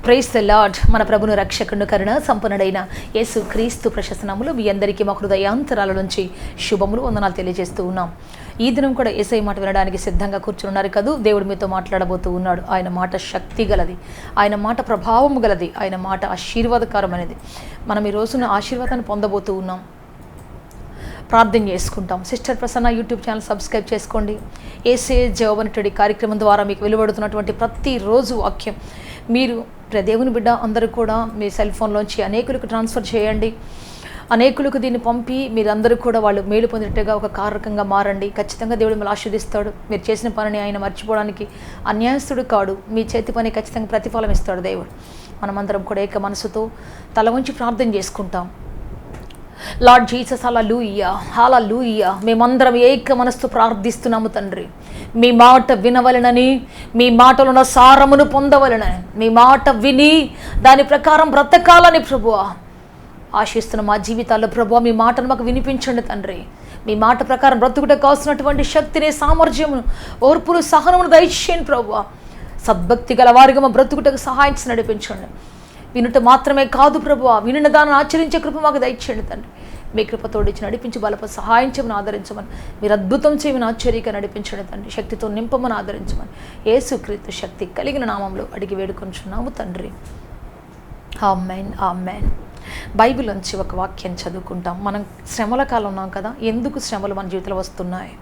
Praise the lord. మన ప్రభును రక్షకుడు కరుణ సంపన్నుడైన యేసు క్రీస్తు ప్రశస్త నామములో మీ అందరికీ మా హృదయాంతరాల నుంచి శుభములు వందనాలు తెలియజేస్తూ ఉన్నాం. ఈ దినం కూడా యేసయ్య మాట వినడానికి సిద్ధంగా కూర్చున్నారు కదూ. దేవుడు మీతో మాట్లాడబోతూ ఉన్నాడు. ఆయన మాట శక్తి గలది, ఆయన మాట ప్రభావం గలది, ఆయన మాట ఆశీర్వాదకరమైనది. మనం ఈ రోజున ఆశీర్వాదాన్ని పొందబోతూ ఉన్నాం. ప్రార్థన చేసుకుంటాం. Sister Prasanna YouTube channel subscribe చేసుకోండి. ఏసే జవాబనేటువంటి కార్యక్రమం ద్వారా మీకు వెలువడుతున్నటువంటి ప్రతిరోజు వాక్యం మీరు దేవుని బిడ్డ అందరూ కూడా మీ సెల్ ఫోన్లోంచి అనేకులకు ట్రాన్స్ఫర్ చేయండి. అనేకులకు దీన్ని పంపి మీరందరూ కూడా వాళ్ళు మేలు పొందినట్టుగా ఒక కారకంగా మారండి. ఖచ్చితంగా దేవుడు మిమ్మల్ని ఆశీర్వదిస్తాడు. మీరు చేసిన పనిని ఆయన మర్చిపోవడానికి అన్యాయస్తుడు కాడు. మీ చేతి పని ఖచ్చితంగా ప్రతిఫలం ఇస్తాడు దేవుడు. మనమందరం కూడా ఏక మనసుతో తల వంచి ప్రార్థన చేసుకుంటాం. లార్డ్ జీసస్, హల్లెలూయా, హల్లెలూయా. మేమందరం ఏక మనసుతో ప్రార్థిస్తున్నాము తండ్రి. మీ మాట వినవలెనని, మీ మాటలో ఉన్న సారమును పొందవలెనని, మీ మాట విని దాని ప్రకారం బ్రతకాలని ప్రభువా ఆశిస్తున్న మా జీవితాల్లో ప్రభువా మీ మాటను మాకు వినిపించండి తండ్రి. మీ మాట ప్రకారం బ్రతుకుటకు కావాల్సినటువంటి శక్తిని, సామర్థ్యమును, ఓర్పును, సహనమును దయచేయండి ప్రభువా. సద్భక్తి గల వారిగా మా బ్రతుకుటకు సహాయించి నడిపించండి. వినుట మాత్రమే కాదు ప్రభువా, వినిన దాన్ని ఆచరించే కృప మాకు దయచేయండి తండ్రి. మీ కృపతోడిచ్చి నడిపించి బలప సహాయం చేయమని ఆదరించమని, మీరు అద్భుతం చేయమని ఆశ్చర్యంగా నడిపించండి తండ్రి. శక్తితో నింపమని ఆదరించమని యేసుక్రీస్తు శక్తి కలిగిన నామంలో అడిగి వేడుకొంచున్నాము తండ్రి. ఆమేన్, ఆమేన్. బైబిల్ నుంచి ఒక వాక్యం చదువుకుంటాం. మనం శ్రమల కాలం ఉన్నాం కదా. ఎందుకు శ్రమలు మన జీవితంలో వస్తున్నాయి?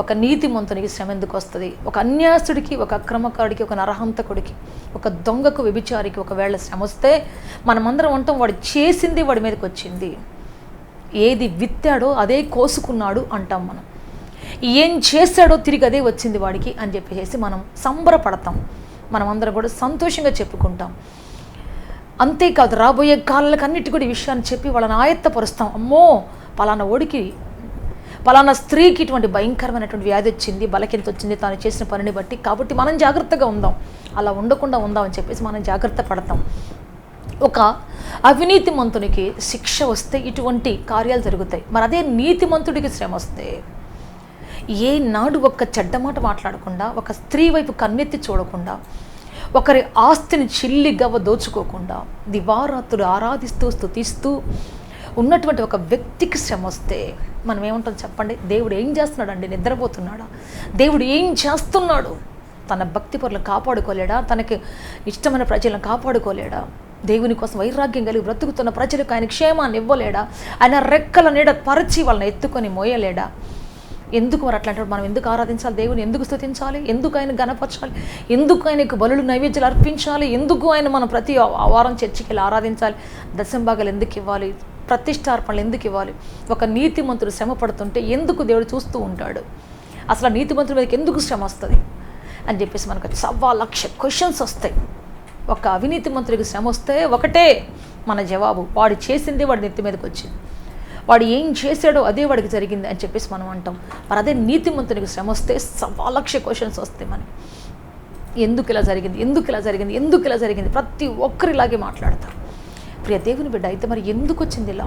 ఒక నీతిమంతునికి శ్రమ ఎందుకు వస్తుంది? ఒక అన్యాసుడికి, ఒక అక్రమకారుడికి, ఒక నరహంతకుడికి, ఒక దొంగకు, వ్యభిచారికి ఒకవేళ శ్రమ వస్తే మనమందరం ఉంటాం వాడు చేసింది వాడి మీదకి వచ్చింది, ఏది విత్తాడో అదే కోసుకున్నాడు అంటాం. మనం ఏం చేశాడో తిరిగి అదే వచ్చింది వాడికి అని చెప్పేసి మనం సంబరపడతాం. మనమందరం కూడా సంతోషంగా చెప్పుకుంటాం. అంతేకాదు రాబోయే కాలాలకు అన్నిటి కూడా ఈ విషయాన్ని చెప్పి వాళ్ళని ఆయత్తపరుస్తాం. అమ్మో పలానా ఓడికి, పలానా స్త్రీకి ఇటువంటి భయంకరమైనటువంటి వ్యాధి వచ్చింది, బలకింత వచ్చింది తాను చేసిన పనిని బట్టి, కాబట్టి మనం జాగ్రత్తగా ఉందాం, అలా ఉండకుండా ఉందామని చెప్పేసి మనం జాగ్రత్త పడతాం. ఒక అవినీతిమంతునికి శిక్ష వస్తే ఇటువంటి కార్యాలు జరుగుతాయి. మరి అదే నీతిమంతుడికి శ్రమ వస్తే ఏనాడు ఒక్క చెడ్డ మాట మాట్లాడకుండా, ఒక స్త్రీ వైపు కన్నెత్తి చూడకుండా, ఒకరి ఆస్తిని చిల్లి గవ్వ దోచుకోకుండా, దివారాత్రులు ఆరాధిస్తూ స్తుతిస్తూ ఉన్నటువంటి ఒక వ్యక్తికి శ్రమ వస్తే మనం ఏమంటాం చెప్పండి? దేవుడు ఏం చేస్తున్నాడండి? నిద్రపోతున్నాడా? దేవుడు ఏం చేస్తున్నాడు? తన భక్తి పరులను కాపాడుకోలేడా? తనకి ఇష్టమైన ప్రజలను కాపాడుకోలేడా? దేవుని కోసం వైరాగ్యం కలిగి బ్రతుకుతున్న ప్రజలకు ఆయన క్షేమాన్ని ఇవ్వలేడా? ఆయన రెక్కల నీడ పరిచి వాళ్ళని ఎత్తుకొని మోయలేడా? ఎందుకు మరి అట్లాంటి మనం ఎందుకు ఆరాధించాలి? దేవుని ఎందుకు స్తుతించాలి? ఎందుకు ఆయన గణపరచాలి? ఎందుకు ఆయనకు బలులు, నైవేద్యాలు అర్పించాలి? ఎందుకు ఆయన మనం ప్రతి వారం చర్చికి వెళ్ళి ఆరాధించాలి? దశంభాగాలు ఎందుకు ఇవ్వాలి? ప్రతిష్టార్పణలు ఎందుకు ఇవ్వాలి? ఒక నీతిమంతుడు శ్రమ పడుతుంటే ఎందుకు దేవుడు చూస్తూ ఉంటాడు? అసలు నీతిమంతుడి మీదకి ఎందుకు శ్రమ వస్తుంది అని చెప్పేసి మనకు 1,00,000 క్వశ్చన్స్ వస్తాయి. ఒక అవినీతిమంతుడికి శ్రమ వస్తే ఒకటే మన జవాబు, వాడు చేసింది వాడి నెత్తి మీదకి వచ్చింది, వాడు ఏం చేశాడో అదే వాడికి జరిగింది అని చెప్పేసి మనం అంటాం. మరి అదే నీతిమంతునికి శ్రమ వస్తే 1,00,000 క్వశ్చన్స్ వస్తాయి. మనం ఎందుకు ఇలా జరిగింది, ఎందుకు ఇలా జరిగింది, ఎందుకు ఇలా జరిగింది, ప్రతి ఒక్కరిలాగే మాట్లాడతారు. ప్రియ దేవుని బిడ్డ, అయితే మరి ఎందుకు వచ్చింది ఇలా?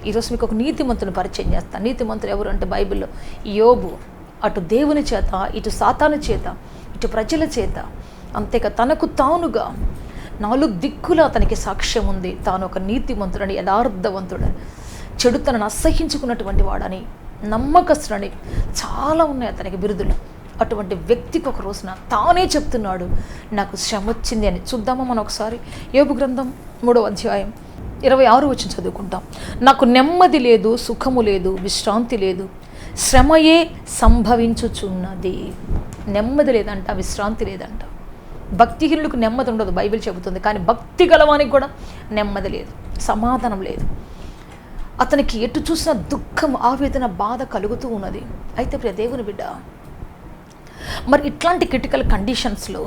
ఈరోజు మీకు ఒక నీతిమంతుని పరిచయం చేస్తాను. నీతిమంతుడు ఎవరు అంటే బైబిల్లో యోబు. అటు దేవుని చేత, ఇటు సాతాను చేత, ఇటు ప్రజల చేత, అంతేకా తనకు తానుగా 4 దిక్కుల అతనికి సాక్ష్యం ఉంది. తాను ఒక నీతిమంతుడని, యథార్థవంతుడని, చెడుతనను అసహించుకున్నటువంటి వాడని, నమ్మకస్తుడని చాలా ఉన్నాయి అతనికి బిరుదులు. అటువంటి వ్యక్తికి ఒక రోజున తానే చెప్తున్నాడు నాకు శ్రమ వచ్చింది అని. చూద్దామా మనం ఒకసారి? యోబు గ్రంథం 3వ అధ్యాయం 26 వచనం చదువుకుంటాం. నాకు నెమ్మది లేదు, సుఖము లేదు, విశ్రాంతి లేదు, శ్రమయే సంభవించుచున్నది. నెమ్మది లేదంట, విశ్రాంతి లేదంట. భక్తిహీనులకు నెమ్మది ఉండదు బైబిల్ చెబుతుంది. కానీ భక్తి గలవానికి కూడా నెమ్మది లేదు, సమాధానం లేదు. అతనికి ఎటు చూసినా దుఃఖం, ఆవేదన, బాధ కలుగుతూ ఉన్నది. అయితే ప్రియ దేవుని బిడ్డ, మరి ఇట్లాంటి క్రిటికల్ కండిషన్స్లో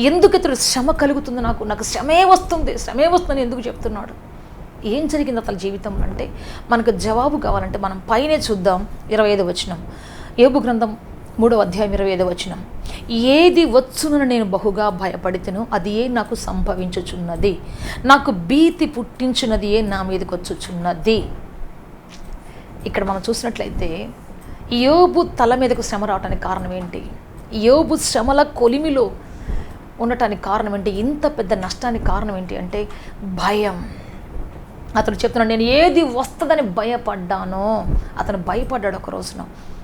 ఎందుకు ఇతడు శ్రమ కలుగుతుంది? నాకు శ్రమే వస్తుందని ఎందుకు చెప్తున్నాడు? ఏం జరిగింది అతని జీవితంలో అంటే మనకు జవాబు కావాలంటే మనం పైనే చూద్దాం. 25వ వచనం, యోబు గ్రంథం 3వ అధ్యాయం 25వ వచనం. ఏది వచ్చునని నేను బహుగా భయపడితేనో అది ఏ నాకు సంభవించుచున్నది, నాకు భీతి పుట్టించున్నది ఏ నా మీదకి వచ్చుచున్నది. ఇక్కడ మనం చూసినట్లయితే యోబు తల మీదకు శ్రమ రావడానికి కారణం ఏంటి? యోబు శ్రమల కొలిమిలో ఉండటానికి కారణం ఏంటి? ఇంత పెద్ద నష్టానికి కారణం ఏంటి అంటే భయం. అతను చెప్తున్నాడు, నేను ఏది వస్తుందని భయపడ్డానో. అతను భయపడ్డాడు ఒక రోజున.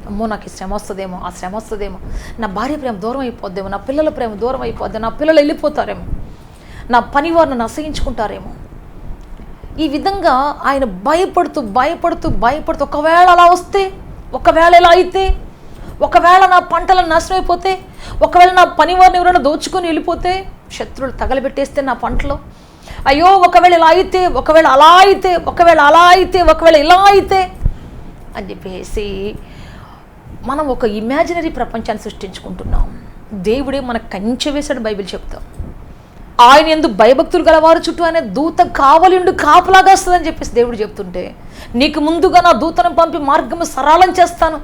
అమ్మో, నాకు ఈ శ్రమ వస్తుందేమో, ఆ శ్రమ వస్తుందేమో, నా భార్య ప్రేమ దూరం అయిపోద్దేమో, నా పిల్లల ప్రేమ దూరం అయిపోద్ది, నా పిల్లలు వెళ్ళిపోతారేమో, నా పని వారు నన్ను అసహించుకుంటారేమో. ఈ విధంగా ఆయన భయపడుతూ భయపడుతూ భయపడుతూ, ఒకవేళ అలా వస్తే, ఒకవేళ ఇలా అయితే, ఒకవేళ నా పంటలను నాశనం అయిపోతే, ఒకవేళ నా పని వారిని ఎవరైనా దోచుకొని వెళ్ళిపోతే, శత్రువులు తగలబెట్టేస్తే నా పంటలో, అయ్యో ఒకవేళ ఇలా అయితే, ఒకవేళ అలా అయితే, ఒకవేళ అలా అయితే, ఒకవేళ ఇలా అయితే అని చెప్పేసి మనం ఒక ఇమాజినరీ ప్రపంచాన్ని సృష్టించుకుంటున్నాం. దేవుడే మనకు కంచె వేశాడు. బైబిల్ చెప్తాం, ఆయన యందు భయభక్తులు గలవారు చుట్టూ అనే దూత కావలిండు కాపలాగా వస్తుందని చెప్పేసి దేవుడు చెప్తుంటే, నీకు ముందుగా నా దూతను పంపి మార్గము సరళం చేస్తాను,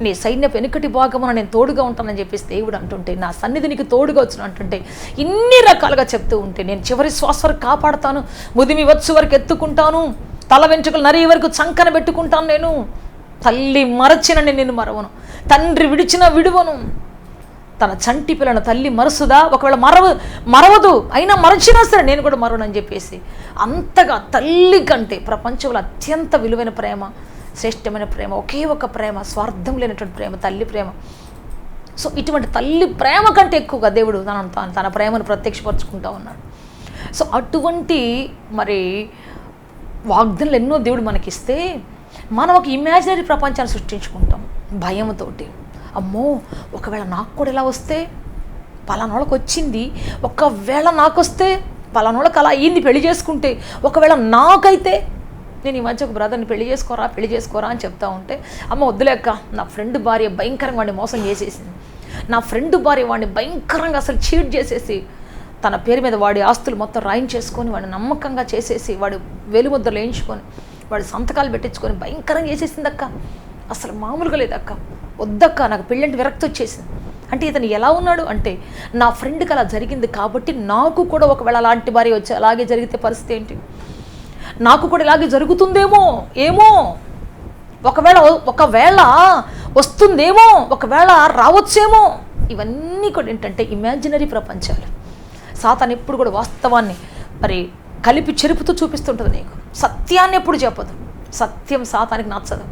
నీ సైన్యపు వెనుకటి భాగమున నేను తోడుగా ఉంటానని చెప్పేసి దేవుడు అంటుంటే, నా సన్నిధి నీకు తోడుగా వచ్చును అంటుంటే, ఇన్ని రకాలుగా చెప్తూ ఉంటే, నేను చివరి శ్వాస వరకు కాపాడుతాను, ముదిమి వచ్చు వరకు ఎత్తుకుంటాను, తల వెంట్రుకలు నరి వరకు చంకన పెట్టుకుంటాను, నేను తల్లి మరచిన నేను మరవను, తండ్రి విడిచిన విడువను, తన చంటి పిల్లను తల్లి మరుసుదా? ఒకవేళ మరవదు, అయినా మరచినా సరే నేను కూడా మరవను అని చెప్పేసి, అంతగా తల్లి కంటే ప్రపంచంలో అత్యంత విలువైన ప్రేమ, శ్రేష్టమైన ప్రేమ, ఒకే ఒక ప్రేమ, స్వార్థం లేనటువంటి ప్రేమ, తల్లి ప్రేమ. సో ఇటువంటి తల్లి ప్రేమ కంటే ఎక్కువగా దేవుడు తన ప్రేమను ప్రత్యక్షపరుచుకుంటూ ఉన్నాడు. సో అటువంటి మరి వాగ్దానాలు ఎన్నో దేవుడు మనకిస్తే మనం ఒక ఇమాజినరీ ప్రపంచాన్ని సృష్టించుకుంటాం భయంతోటి. అమ్మో, ఒకవేళ నాకు కూడా ఇలా వస్తే, పలానోళ్ళకి వచ్చింది, ఒకవేళ నాకు వస్తే, పలానోళ్ళకి అలా అయ్యింది పెళ్లి చేసుకుంటే, ఒకవేళ నాకైతే. నేను ఈ మధ్య ఒక బ్రదర్ని పెళ్లి చేసుకోరా అని చెప్తా ఉంటే, అమ్మ వద్దులేక్క, నా ఫ్రెండ్ భార్య భయంకరంగా వాడిని మోసం చేసేసింది, నా ఫ్రెండ్ భార్య వాడిని భయంకరంగా అసలు చీట్ చేసేసి, తన పేరు మీద వాడి ఆస్తులు మొత్తం రాయించేసుకొని, వాడిని నమ్మకంగా చేసేసి, వాడు వెలుముద్రలు వేయించుకొని, వాడి సంతకాలు పెట్టించుకొని భయంకరంగా చేసేసిందక్క, అసలు మామూలుగా లేదక్క, వద్దక్క, నాకు పెళ్ళంటే విరక్తి వచ్చేసింది. అంటే ఇతను ఎలా ఉన్నాడు అంటే, నా ఫ్రెండ్కి అలా జరిగింది కాబట్టి నాకు కూడా ఒకవేళ అలాంటి భార్య వచ్చి అలాగే జరిగితే పరిస్థితి ఏంటి, నాకు కూడా ఇలాగే జరుగుతుందేమో, ఏమో, ఒకవేళ వస్తుందేమో, ఒకవేళ రావచ్చేమో. ఇవన్నీ కూడా ఏంటంటే ఇమాజినరీ ప్రపంచాలు. సాతాను ఎప్పుడు కూడా వాస్తవాన్ని మరి కలిపి చెరుపుతూ చూపిస్తుంటుంది నీకు, సత్యాన్ని ఎప్పుడు చెప్పదు. సత్యం సాతానికి నచ్చదు.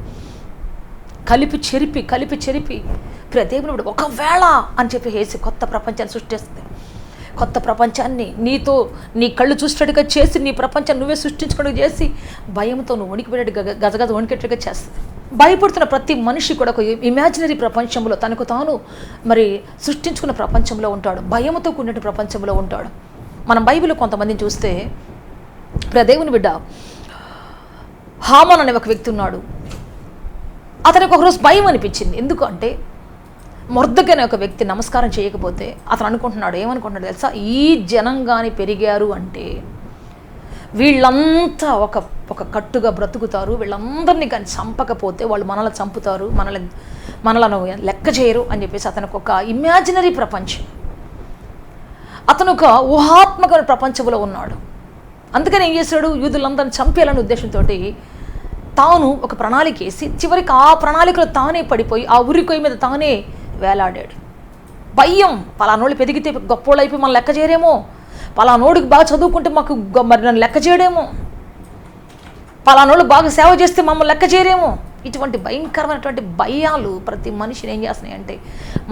కలిపి చెరిపి ప్రియ దేవుని ఒకవేళ అని చెప్పి వేసి కొత్త ప్రపంచాన్ని సృష్టిస్తుంది. కొత్త ప్రపంచాన్ని నీతో నీ కళ్ళు చూసేటట్టుగా చేసి, నీ ప్రపంచాన్ని నువ్వే సృష్టించుకున్నట్టుగా చేసి, భయంతో నువ్వు వణికిపోయేట్టుగా గజగజ వణికేట్టుగా చేస్తుంది. భయపడుతున్న ప్రతి మనిషి కూడా ఒక ఇమాజినరీ ప్రపంచంలో తనకు తాను మరి సృష్టించుకున్న ప్రపంచంలో ఉంటాడు, భయంతో కూడిన ప్రపంచంలో ఉంటాడు. మనం బైబిల్లో కొంతమందిని చూస్తే, ప్రియ దేవుని బిడ్డ, హామాన్ అనే ఒక వ్యక్తి ఉన్నాడు. అతనికి ఒకరోజు భయం అనిపించింది. ఎందుకంటే మొర్దెకై అనే ఒక వ్యక్తి నమస్కారం చేయకపోతే అతను అనుకుంటున్నాడు, ఏమనుకుంటున్నాడు తెలుసా, ఈ జనంగాని పెరిగారు అంటే వీళ్ళంతా ఒక కట్టుగా బ్రతుకుతారు, వీళ్ళందరినీ కానీ చంపకపోతే వాళ్ళు మనల్ని చంపుతారు, మనలను లెక్క చేయరు అని చెప్పేసి అతనికి ఒక ఇమాజినరీ ప్రపంచం, అతను ఒక ఊహాత్మక ప్రపంచంలో ఉన్నాడు. అందుకని ఏం చేశాడు, యూదులందరిని చంపేయాలనే ఉద్దేశంతో తాను ఒక ప్రణాళిక వేసి చివరికి ఆ ప్రణాళికలో తానే పడిపోయి ఆ ఉరికొయ్య మీద తానే వేలాడాడు. భయం, పలానోళ్ళు పెరిగితే గొప్పోళ్ళు అయిపోయి మనం లెక్క చేయరేమో, పలానోడికి బాగా చదువుకుంటే మాకు మరి నన్ను లెక్క చేయడేమో, పలానోళ్ళు బాగా సేవ చేస్తే మమ్మల్ని లెక్క చేయరేమో. ఇటువంటి భయంకరమైనటువంటి భయాలు ప్రతి మనిషిని ఏం చేస్తున్నాయి అంటే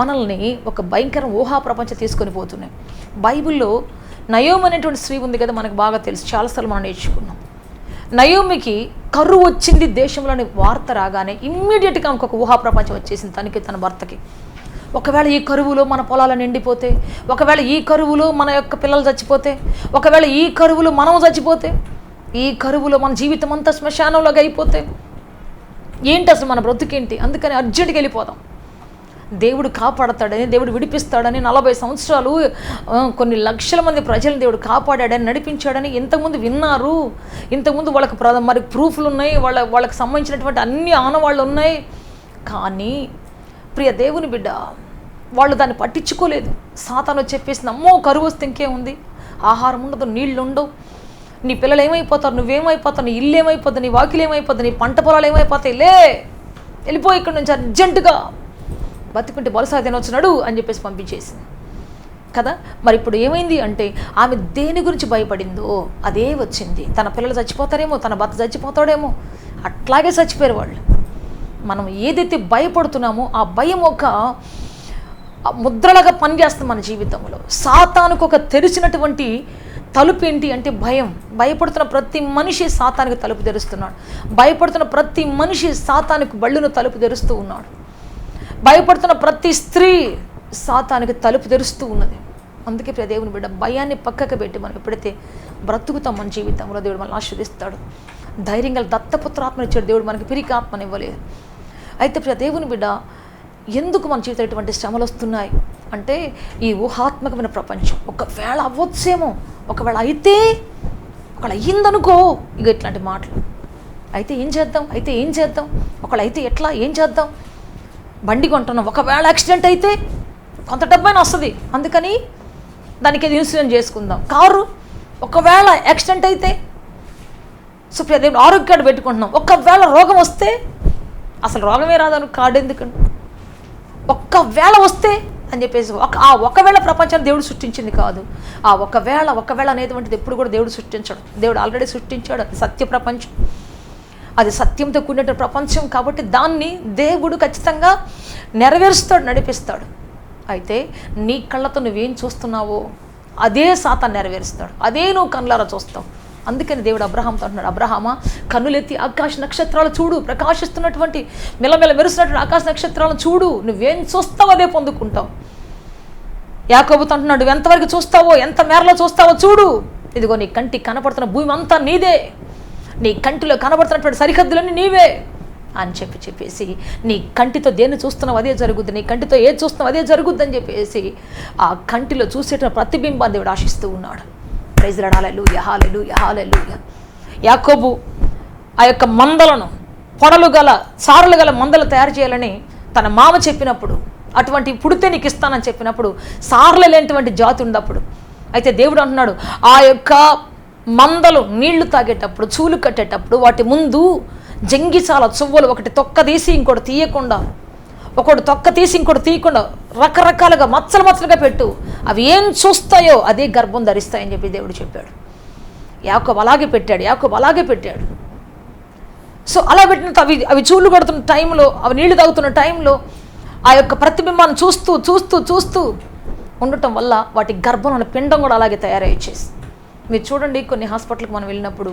మనల్ని ఒక భయంకర ఊహా ప్రపంచం తీసుకొని పోతున్నాయి. బైబిల్లో నయోమి అనేటువంటి స్త్రీ ఉంది కదా, మనకు బాగా తెలుసు, చాలాసార్లు మనం నేర్చుకున్నాం. నయోమికి కరువు వచ్చింది దేశంలోని వార్త రాగానే ఇమ్మీడియట్గా ఒక ఊహా ప్రపంచం వచ్చేసింది తనకి, తన భర్తకి. ఒకవేళ ఈ కరువులో మన పొలాలను ఎండిపోతే, ఒకవేళ ఈ కరువులో మన యొక్క పిల్లలు చచ్చిపోతే, ఒకవేళ ఈ కరువులో మనం చచ్చిపోతే, ఈ కరువులో మన జీవితం అంతా శ్మశానంలాగా అయిపోతే ఏంటి అసలు మన బ్రతుకేంటి, అందుకని అర్జెంటుగా వెళ్ళిపోదాం. దేవుడు కాపాడతాడని, దేవుడు విడిపిస్తాడని, 40 సంవత్సరాలు కొన్ని లక్షల మంది ప్రజలను దేవుడు కాపాడాడని, నడిపించాడని ఇంతకుముందు విన్నారు. ఇంతకుముందు వాళ్ళకి మరి ప్రూఫ్లు ఉన్నాయి, వాళ్ళకి సంబంధించినటువంటి అన్ని ఆనవాళ్ళు ఉన్నాయి. కానీ ప్రియ దేవుని బిడ్డ, వాళ్ళు దాన్ని పట్టించుకోలేదు. సాతాను చెప్పేసింది, అమ్మో కరువు వస్తే ఇంకేముంది, ఆహారం ఉండదు, నీళ్ళు ఉండవు, నీ పిల్లలు ఏమైపోతారు, నువ్వేమైపోతావు, నీ ఇల్లు ఏమైపోతుంది, నీ వాకిలు ఏమైపోతుంది, నీ పంట పొలాలు ఏమైపోతాయి, వెళ్ళిపోయి ఇక్కడి నుంచి అర్జెంటుగా, బతుకుంటే బలసా తినొచ్చినాడు అని చెప్పేసి పంపించేసింది. కదా. మరి ఇప్పుడు ఏమైంది అంటే ఆమె దేని గురించి భయపడిందో అదే వచ్చింది. తన పిల్లలు చచ్చిపోతారేమో, తన భర్త చచ్చిపోతాడేమో, అట్లాగే చచ్చిపోయారు వాళ్ళు. మనం ఏదైతే భయపడుతున్నామో ఆ భయం ఒక ముద్రలాగా పనిచేస్తుంది మన జీవితంలో. సాతానుకు ఒక తెరిచినటువంటి తలుపు ఏంటి అంటే భయం. భయపడుతున్న ప్రతి మనిషి సాతానికి తలుపు తెరుస్తున్నాడు. భయపడుతున్న ప్రతి మనిషి సాతానికి బళ్ళును తలుపు తెరుస్తూ ఉన్నాడు. భయపడుతున్న ప్రతి స్త్రీ సాతానికి తలుపు తెరుస్తూ ఉన్నది. అందుకే ప్రియ దేవుని బిడ్డ, భయాన్ని పక్కకు పెట్టి మనం ఎప్పుడైతే బ్రతుకుతాం మన జీవితంలో దేవుడు మనల్ని ఆశీర్వదిస్తాడు. ధైర్యంగా దత్తపుత్రాత్మని ఇచ్చాడు దేవుడు, మనకి పిరికి ఆత్మని ఇవ్వలేదు. అయితే ప్రియ దేవుని బిడ్డ, ఎందుకు మన జీవితంలో ఎటువంటి శ్రమలు వస్తున్నాయి అంటే ఈ ఊహాత్మకమైన ప్రపంచం. ఒకవేళ అవ్వచ్చేమో, ఒకవేళ అయితే, ఒకవేళ అయ్యిందనుకో, ఇక ఇట్లాంటి మాటలు. అయితే ఏం చేద్దాం, అయితే ఏం చేద్దాం, ఒకవేళ అయితే ఎట్లా, ఏం చేద్దాం. బండి కొంటున్నాం, ఒకవేళ యాక్సిడెంట్ అయితే కొంత డబ్బైనా వస్తుంది, అందుకని దానికి ఇన్సూరెన్స్ చేసుకుందాం. కారు ఒకవేళ యాక్సిడెంట్ అయితే, సో దేవుడు ఆరోగ్య కార్డు పెట్టుకుంటున్నాం. ఒకవేళ రోగం వస్తే, అసలు రోగమే రాదని కార్డు ఎందుకండి, ఒక్కవేళ వస్తే అని చెప్పేసి ఆ ఒకవేళ ప్రపంచాన్ని దేవుడు సృష్టించింది కాదు. ఆ ఒకవేళ అనేటువంటిది ఎప్పుడు కూడా దేవుడు సృష్టించాడు. దేవుడు ఆల్రెడీ సృష్టించాడు. అది సత్య ప్రపంచం, అది సత్యంతో కూడిన ప్రపంచం. కాబట్టి దాన్ని దేవుడు ఖచ్చితంగా నెరవేరుస్తాడు, నడిపిస్తాడు. అయితే నీ కళ్ళతో నువ్వేం చూస్తున్నావో అదే సాతాను నెరవేరుస్తాడు, అదే నువ్వు కళ్ళారా చూస్తావు. అందుకని దేవుడు అబ్రహాంతో అంటున్నాడు, అబ్రహామా కన్నులెత్తి ఆకాశ నక్షత్రాలు చూడు, ప్రకాశిస్తున్నటువంటి మెల్లమెల్ల మెరుస్తున్నటువంటి ఆకాశ నక్షత్రాలను చూడు, నువ్వేం చూస్తావో అదే పొందుకుంటావు. యాకోబుతో అంటున్నాడు, నువ్వు ఎంతవరకు చూస్తావో, ఎంత మేరలో చూస్తావో చూడు, ఇదిగో నీ కంటికి కనపడుతున్న భూమి అంతా నీదే, నీ కంటిలో కనబడుతున్నటువంటి సరిహద్దులన్నీ నీవే అని చెప్పేసి నీ కంటితో దేన్ని చూస్తున్నావు అదే జరుగుద్ది, నీ కంటితో ఏది చూస్తున్నావు అదే జరుగుద్ది అని చెప్పేసి ఆ కంటిలో చూసేట ప్రతిబింబాన్ని దేవుడు ఆశిస్తూ ఉన్నాడు. ప్రైజ్ లార్డ్, హల్లెలూయా, హల్లెలూయా, హల్లెలూయా. యాకోబు ఆ యొక్క మందలను, పొడలు గల సారులు గల మందలు తయారు చేయాలని తన మామ చెప్పినప్పుడు, అటువంటి పుడితే నీకు ఇస్తానని చెప్పినప్పుడు సార్లు లేనటువంటి జాతి ఉన్నప్పుడు, అయితే దేవుడు అంటున్నాడు ఆ యొక్క మందలు నీళ్లు తాగేటప్పుడు, చూలు కట్టేటప్పుడు వాటి ముందు జంగిసాల చువ్వలు, ఒకటి తొక్క తీసి ఇంకోటి తీయకుండా, ఒకటి తొక్క తీసి ఇంకోటి తీయకుండా రకరకాలుగా మచ్చలుగా పెట్టు, అవి ఏం చూస్తాయో అదే గర్భం ధరిస్తాయని చెప్పి దేవుడు చెప్పాడు. యాకోబు అలాగే పెట్టాడు. సో అలా పెట్టిన అవి చూళ్ళు కొడుతున్న టైంలో, అవి నీళ్లు తాగుతున్న టైంలో ఆ యొక్క ప్రతిబింబాన్ని చూస్తూ ఉండటం వల్ల వాటి గర్భంలో పిండం కూడా అలాగే తయారయ్యేసి. మీరు చూడండి, కొన్ని హాస్పిటల్కి మనం వెళ్ళినప్పుడు,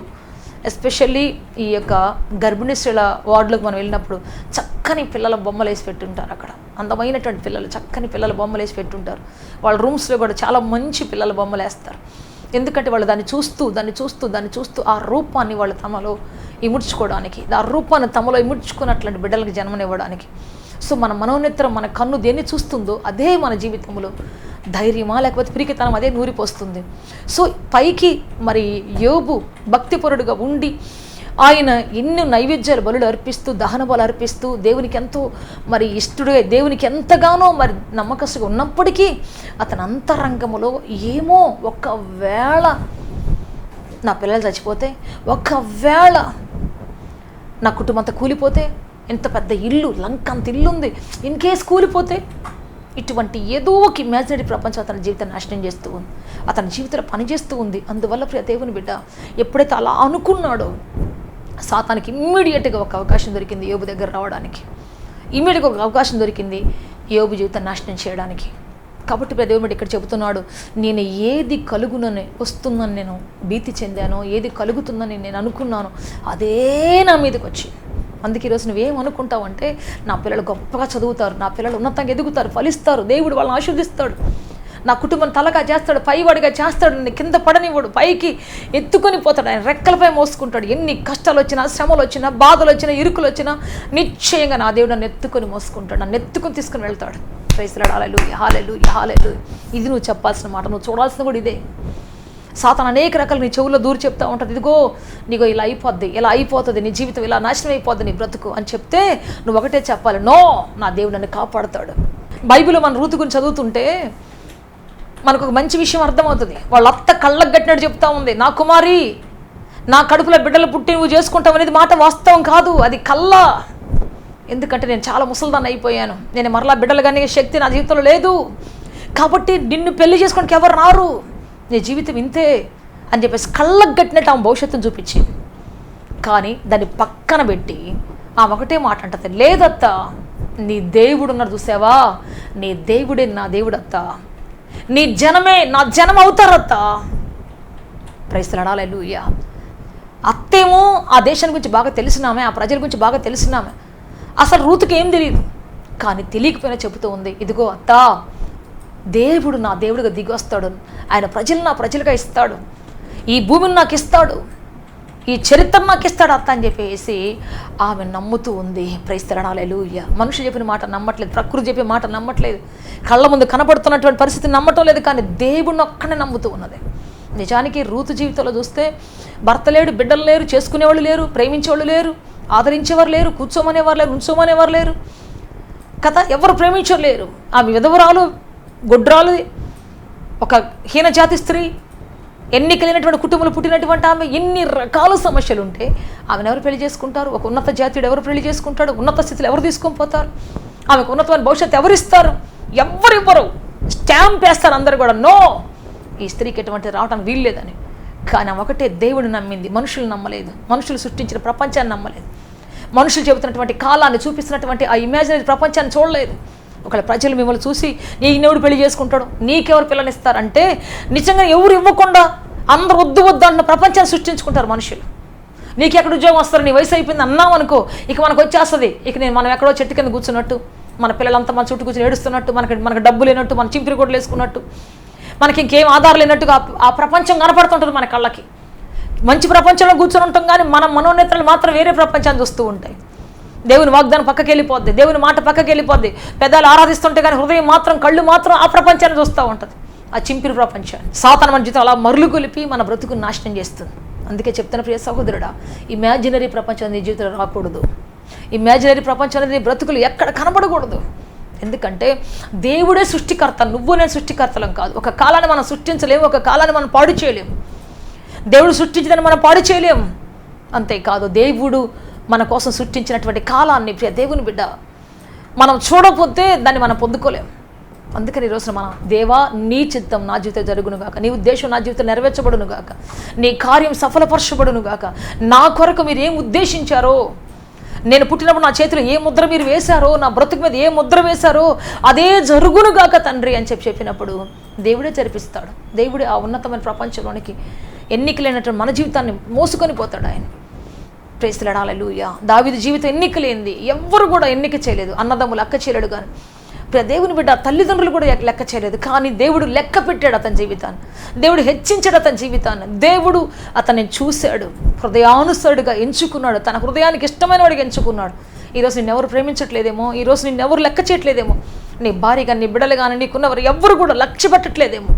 ఎస్పెషల్లీ ఈ యొక్క గర్భిణీ స్త్రీల వార్డులకు మనం వెళ్ళినప్పుడు చక్కని పిల్లల బొమ్మలు వేసి పెట్టుంటారు. అక్కడ అందమైనటువంటి పిల్లలు, చక్కని పిల్లల బొమ్మలు వేసి పెట్టుంటారు. వాళ్ళ రూమ్స్లో కూడా చాలా మంచి పిల్లల బొమ్మలు వేస్తారు. ఎందుకంటే వాళ్ళు దాన్ని చూస్తూ ఆ రూపాన్ని వాళ్ళు తమలో ఇముడ్చుకోవడానికి, ఆ రూపాన్ని తమలో ఇముడ్చుకున్నట్లాంటి బిడ్డలకు జన్మనివ్వడానికి. సో మన మనోనేత్రం, మన కన్ను దేన్ని చూస్తుందో అదే మన జీవితంలో ధైర్యమా లేకపోతే పిరికితనం అదే నూరిపోస్తుంది. సో పైకి మరి యోబు భక్తిపరుడుగా ఉండి ఆయన ఎన్నో నైవేద్యాలు బలులు అర్పిస్తూ, దహన బలు అర్పిస్తూ, దేవునికి ఎంతో మరి ఇష్టడుగా, దేవునికి ఎంతగానో మరి నమ్మకస్తుగా ఉన్నప్పటికీ అతని అంతరంగములో ఏమో ఒకవేళ నా పిల్లలు చచ్చిపోతే, ఒకవేళ నా కుటుంబం అంతా కూలిపోతే, ఎంత పెద్ద ఇల్లు, లంకంత ఇల్లు ఉంది, ఇన్ కేస్ కూలిపోతే, ఇటువంటి ఏదో ఒక ఇమాజినరీ ప్రపంచం అతని జీవితాన్ని నాశనం చేస్తూ ఉంది, అతని జీవితంలో పనిచేస్తూ ఉంది. అందువల్ల ప్రియ దేవుని బిడ్డ, ఎప్పుడైతే అలా అనుకున్నాడో సాతానికి ఇమ్మీడియట్గా ఒక అవకాశం దొరికింది యోబు దగ్గర రావడానికి. ఇమ్మీడియట్గా ఒక అవకాశం దొరికింది యోబు జీవితాన్ని నాశనం చేయడానికి. కాబట్టి ప్రియ దేవుని బిడ్డ ఇక్కడ చెబుతున్నాడు, నేను ఏది కలుగునని వస్తుందని నేను భీతి చెందానో, ఏది కలుగుతుందని నేను అనుకున్నానో అదే నా మీదకి వచ్చింది. అందుకే ఈరోజు నువ్వేమనుకుంటావు అంటే, నా పిల్లలు గొప్పగా చదువుతారు, నా పిల్లలు ఉన్నతంగా ఎదుగుతారు, ఫలిస్తారు, దేవుడు వాళ్ళని ఆశీర్వదిస్తాడు, నా కుటుంబం తలగా చేస్తాడు, పైవాడిగా చేస్తాడు, నేను కింద పడనివ్వడు, పైకి ఎత్తుకొని పోతాడు, ఆయన రెక్కలపై మోసుకుంటాడు. ఎన్ని కష్టాలు వచ్చినా, శ్రమలు వచ్చినా, బాధలు వచ్చినా, ఇరుకులు వచ్చినా నిశ్చయంగా నా దేవుడు నన్ను ఎత్తుకొని మోసుకుంటాడు, నన్ను ఎత్తుకొని తీసుకుని వెళ్తాడు. ప్రైజ్ లార్డ్, హల్లెలూయా, హల్లెలూయా, హల్లెలూయా. ఇది నువ్వు చెప్పాల్సిన మాట, నువ్వు చూడాల్సిన కూడా ఇదే. సాతాను అనేక రకాలు నీ చెవుల్లో దూరి చెప్తా ఉంటుంది, ఇదిగో నీగో ఇలా అయిపోద్ది, ఇలా అయిపోతుంది, నీ జీవితం ఇలా నాశనం అయిపోద్ది, నీ బ్రతుకు అని చెప్తే నువ్వు ఒకటే చెప్పాలి, నో, నా దేవుడు నన్ను కాపాడుతాడు. బైబిల్లో మన రూతు గురించి చదువుతుంటే మనకు ఒక మంచి విషయం అర్థమవుతుంది. వాళ్ళ అత్త కళ్ళకు కట్టినట్టు చెప్తా ఉంది, నా కుమారి, నా కడుపులో బిడ్డలు పుట్టి నువ్వు చేసుకుంటావు అనేది మాట వాస్తవం కాదు, అది కళ్ళ. ఎందుకంటే నేను చాలా ముసలిదాన్ని అయిపోయాను, నేను మరలా బిడ్డలు కానీ శక్తి నా జీవితంలో లేదు, కాబట్టి నిన్ను పెళ్లి చేసుకోవడానికి ఎవరు రారు, నీ జీవితం ఇంతే అని చెప్పేసి కళ్ళకు కట్టినట్టు ఆమె భవిష్యత్తును చూపించింది. కానీ దాన్ని పక్కన పెట్టి ఆమె ఒకటే మాట అంటది, లేదత్త నీ దేవుడు ఉన్నారు చూసావా, నీ దేవుడే నా దేవుడత్త, నీ జనమే నా జనం అవుతారత్త. ప్రైజ్ లార్డ్, హల్లెలూయా. అత్తేమో ఆ దేశాన్ని గురించి బాగా తెలిసినామే, ఆ ప్రజల గురించి బాగా తెలిసినామే, అసలు రూతుకి ఏం తెలియదు. కానీ తెలియకపోయినా చెబుతూ ఉంది, ఇదిగో అత్త దేవుడు నా దేవుడిగా దిగి వస్తాడు, ఆయన ప్రజలు నా ప్రజలుగా ఇస్తాడు, ఈ భూమిని నాకు ఇస్తాడు, ఈ చరిత్ర నాకు ఇస్తాడు అత్త అని చెప్పేసి ఆమె నమ్ముతూ ఉంది. ప్రైజ్ లార్డ్, హల్లెలూయా. మనుషులు చెప్పిన మాట నమ్మట్లేదు, ప్రకృతి చెప్పే మాట నమ్మట్లేదు, కళ్ళ ముందు కనపడుతున్నటువంటి పరిస్థితిని నమ్మటం లేదు, కానీ దేవుడిని ఒక్కనే నమ్ముతూ ఉన్నది. నిజానికి రూతు జీవితంలో చూస్తే భర్త లేడు, బిడ్డలు లేరు, చేసుకునేవాళ్ళు లేరు, ప్రేమించేవాళ్ళు లేరు, ఆదరించేవారు లేరు, కూర్చోమనేవారు లేరు, ఉంచోమనేవారు లేరు కదా, ఎవరు ప్రేమించేవారు లేరు. ఆమె విధవరాలు, గొడ్రాలు, ఒక హీన జాతి స్త్రీ, ఎన్నికలైనటువంటి కుటుంబంలో పుట్టినటువంటి ఆమె, ఎన్ని రకాల సమస్యలు ఉంటే ఆమెను ఎవరు పెళ్లి చేసుకుంటారు? ఒక ఉన్నత జాతీయుడు ఎవరు పెళ్లి చేసుకుంటాడు? ఉన్నత స్థితిలో ఎవరు తీసుకొని పోతారు? ఆమెకు ఉన్నతమైన భవిష్యత్తు ఎవరిస్తారు? ఎవరివ్వరు, స్టాంప్ వేస్తారు అందరు కూడా, నో, ఈ స్త్రీకి ఎటువంటి రావడానికి వీల్లేదని. కానీ ఆమె ఒకటే దేవుడిని నమ్మింది, మనుషులు నమ్మలేదు, మనుషులు సృష్టించిన ప్రపంచాన్ని నమ్మలేదు, మనుషులు చెబుతున్నటువంటి కాలాన్ని చూపిస్తున్నటువంటి ఆ ఇమాజినరీ ప్రపంచాన్ని చూడలేదు. ఒకవేళ ప్రజలు మిమ్మల్ని చూసి ఈయనెవడు పెళ్లి చేసుకుంటాడు, నీకెవరు పిల్లనిస్తారంటే నిజంగా ఎవరు ఇవ్వకుండా అందరూ వద్దు వద్దు అన్న ప్రపంచాన్ని సృష్టించుకుంటారు మనుషులు. నీకు ఎక్కడ ఉద్యోగం వస్తారు, నీ వయసు అయిపోయింది అన్నాం అనుకో, ఇక మనకు వచ్చేస్తుంది, ఇక మనం ఎక్కడో చెట్టు కింద కూర్చున్నట్టు, మన పిల్లలంతా మన చుట్టూ కూర్చొని ఏడుస్తున్నట్టు, మనకు డబ్బు లేనట్టు, మన చింపిరి కొట్లు వేసుకున్నట్టు, మనకి ఇంకేం ఆధారం లేనట్టుగా ఆ ప్రపంచం కనపడుతుంటుంది మన కళ్ళకి. మంచి ప్రపంచంలో కూర్చొని ఉంటాం, కానీ మన మనోనేత్రాలు మాత్రం వేరే ప్రపంచాన్ని చూస్తూ ఉంటాయి. దేవుని వాగ్దానం పక్కకి వెళ్ళిపోద్ది, దేవుని మాట పక్కకి వెళ్ళిపోద్ది, పెద్దలు ఆరాధిస్తుంటే కానీ హృదయం మాత్రం, కళ్ళు మాత్రం ఆ ప్రపంచాన్ని చూస్తూ ఉంటుంది, ఆ చింపిరి ప్రపంచాన్ని. సాతాను మన జీవితం అలా మరులు కొలిపి మన బ్రతుకుని నాశనం చేస్తుంది. అందుకే చెప్తున్న ప్రియ సహోదరుడా, ఇమాజినరీ ప్రపంచం నీ జీవితంలో రాకూడదు, ఇమాజినరీ ప్రపంచం అనేది నీ బ్రతుకులు ఎక్కడ కనబడకూడదు. ఎందుకంటే దేవుడే సృష్టికర్త, నువ్వు నేను సృష్టికర్తలం కాదు. ఒక కాలాన్ని మనం సృష్టించలేము, ఒక కాలాన్ని మనం పాడు చేయలేము. దేవుడు సృష్టించదని మనం పాడు చేయలేము. అంతేకాదు దేవుడు మన కోసం సృష్టించినటువంటి కాలాన్ని ప్రియ దేవుని బిడ్డ మనం చూడకపోతే దాన్ని మనం పొందుకోలేము. అందుకని ఈరోజున మనం, దేవా నీ చిత్తం నా జీవితం జరుగునుగాక, నీ ఉద్దేశం నా జీవితం నెరవేర్చబడునుగాక, నీ కార్యం సఫలపరచబడునుగాక, నా కొరకు మీరు ఏం ఉద్దేశించారో, నేను పుట్టినప్పుడు నా చేతిలో ఏ ముద్ర మీరు వేశారో, నా బ్రతుకు మీద ఏ ముద్ర వేశారో అదే జరుగునుగాక తండ్రి అని చెప్పినప్పుడు దేవుడే జరిపిస్తాడు. దేవుడే ఆ ఉన్నతమైన ప్రపంచంలోనికి ఎన్నికలైనటువంటి మన జీవితాన్ని మోసుకొని పోతాడు ఆయన. ప్రైజ్ లార్డ్, హల్లెలూయా. దావీదు జీవితం ఎన్నికలేంది, ఎవ్వరు కూడా ఎన్నిక చేయలేదు, అన్నదమ్ములు లెక్క చేయలేడు, కానీ దేవుని బిడ్డ తల్లిదండ్రులు కూడా లెక్క చేయలేదు, కానీ దేవుడు లెక్క పెట్టాడు అతని జీవితాన్ని, దేవుడు హెచ్చించాడు అతని జీవితాన్ని, దేవుడు అతన్ని చూశాడు, హృదయానుసరుడుగా ఎంచుకున్నాడు, తన హృదయానికి ఇష్టమైన వాడిగా ఎంచుకున్నాడు. ఈరోజు నిన్నెవరు ప్రేమించట్లేదేమో, ఈరోజు నిన్నెవరు లెక్క చేయట్లేదేమో, నీ భార్య కానీ నీ బిడ్డలు కానీ నీకున్నవారు ఎవ్వరు కూడా లక్ష్య పెట్టట్లేదేమో,